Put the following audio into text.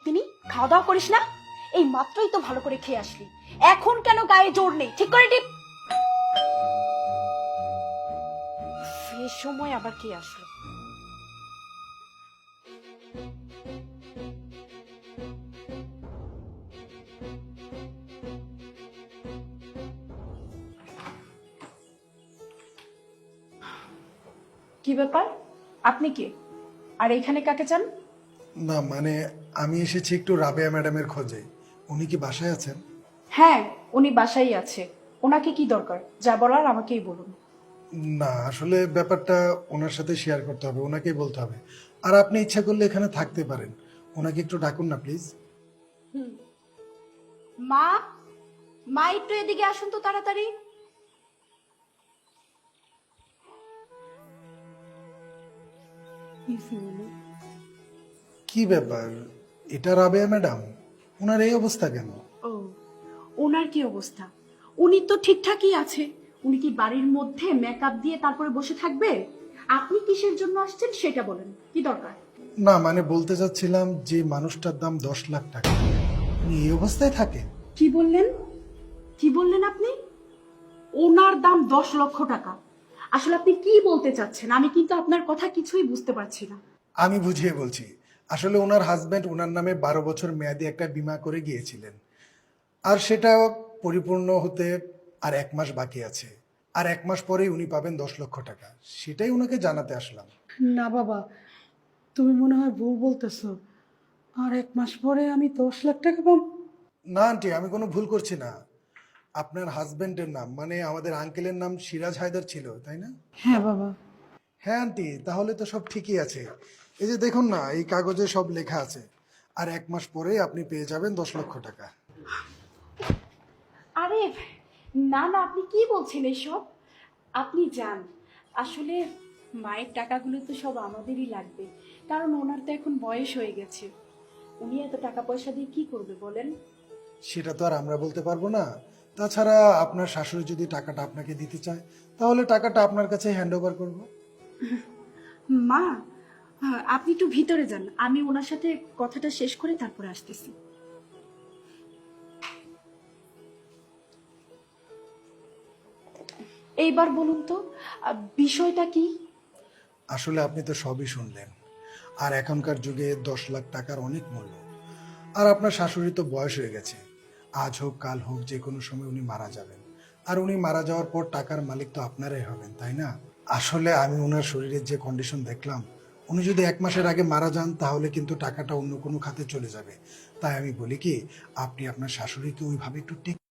তিনি খাওয়া দাওয়া করিস না? এই মাত্রই তো ভালো করে খেয়ে আসলি, এখন কেন গায়ে জোর নেই? ঠিক করে টিপ। সে সময় আবার কে আসলো? কি ব্যাপার, আপনি কে? আর এখানে কাকে চান? না মানে আমি এসেছি একটু রাবেয়া ম্যাডামের খোঁজে। উনি কি বাসায় আছেন? হ্যাঁ, উনি বাসায় আছে। ওনাকে কি দরকার? যা বলার আমাকেই বলুন। না আসলে ব্যাপারটা ওনার সাথে শেয়ার করতে হবে, ওনাকেই বলতে হবে। আর আপনি ইচ্ছা করলে এখানে থাকতে পারেন। ওনাকে একটু ডাকুন না প্লিজ। মা, মা একটু এদিকে আসুন তো তাড়াতাড়ি। কি ব্যাপার, এটা রাবেয়া ম্যাডাম? ওনার এই অবস্থা কেন? ও, ওনার কি অবস্থা? উনি তো ঠিকঠাকই আছে। উনি কি বাড়ির মধ্যে মেকআপ দিয়ে তারপরে বসে থাকবে? আপনি কিসের জন্য আসছেন সেটা বলেন, কি দরকার? না মানে বলতে চাচ্ছিলাম যে মানুষটার দাম 10 লাখ টাকা, উনি এই অবস্থায় থাকে? কি বললেন? কি বললেন আপনি? ওনার দাম 10 লক্ষ টাকা? আসলে আপনি কি বলতে চাচ্ছেন? আমি কিন্তু আপনার কথা কিছুই বুঝতে পারছি না। আমি বুঝিয়ে বলছি। আসলে ওনার হাজবেন্ড ওনার নামে 12 বছর মেয়াদি একটা বীমা করে গিয়েছিলেন, আর সেটা পরিপূর্ণ হতে আর 1 মাস বাকি আছে। আর 1 মাস পরেই উনি পাবেন 10 লক্ষ টাকা। সেটাই ওনাকে জানাতে আসলাম। না বাবা, তুমি মনে হয় ভুল বলতেছো। আর 1 মাস পরে আমি 10 লাখ টাকা পাবো? না আন্টি, আমি কোনো ভুল করছি না। আপনার হাজবেন্ডের নাম মানে আমাদের আঙ্কেলের নাম সিরাজ হায়দার ছিল, তাই না? হ্যাঁ বাবা। হ্যাঁ আন্টি, তাহলে তো সব ঠিকই আছে। এই যে দেখুন না, এই কাগজে সব লেখা আছে। আর 1 মাস পরে আপনি পেয়ে যাবেন 10 লক্ষ টাকা। আরে না না, আপনি কি বলছেন এসব? আপনি যান। আসলে মায়ের টাকাগুলো তো সব আমাদেরই লাগবে, কারণ ওনার তো এখন বয়স হয়ে গেছে। উনি এত টাকা পয়সা দিয়ে কি করবে বলেন? সেটা তো আর আমরা বলতে পারবো না। তাছাড়া আপনার শাশুড়ি যদি টাকাটা আপনাকে দিতে চায়, তাহলে টাকাটা আপনার কাছে হ্যান্ড ওভার করবো। মা, আপনি একটু ভিতরে যান, আমি ওনার সাথে কথাটা শেষ করে তারপরে আসতেছি। এইবার বলুন তো, বিষয়টা কি? আসলে আপনি তো সবই শুনলেন। আর এখনকার যুগে 10 লাখ টাকার অনেক মূল্য। আর আপনার শাশুড়ি তো বয়স হয়ে গেছে। আজ হোক কাল হোক যে কোনো সময় উনি মারা যাবেন। আর উনি মারা যাওয়ার পর টাকার মালিক তো আপনারাই হবেন, তাই না? আসলে আমি ওনার শরীরের যে কন্ডিশন দেখলাম, উনি যদি 1 মাসের আগে মারা যান তাহলে কিন্তু টাকাটা অন্য কোনো খাতে চলে যাবে। তাই আমি বলি কি, আপনি আপনার শাশুড়িকে ওইভাবে একটু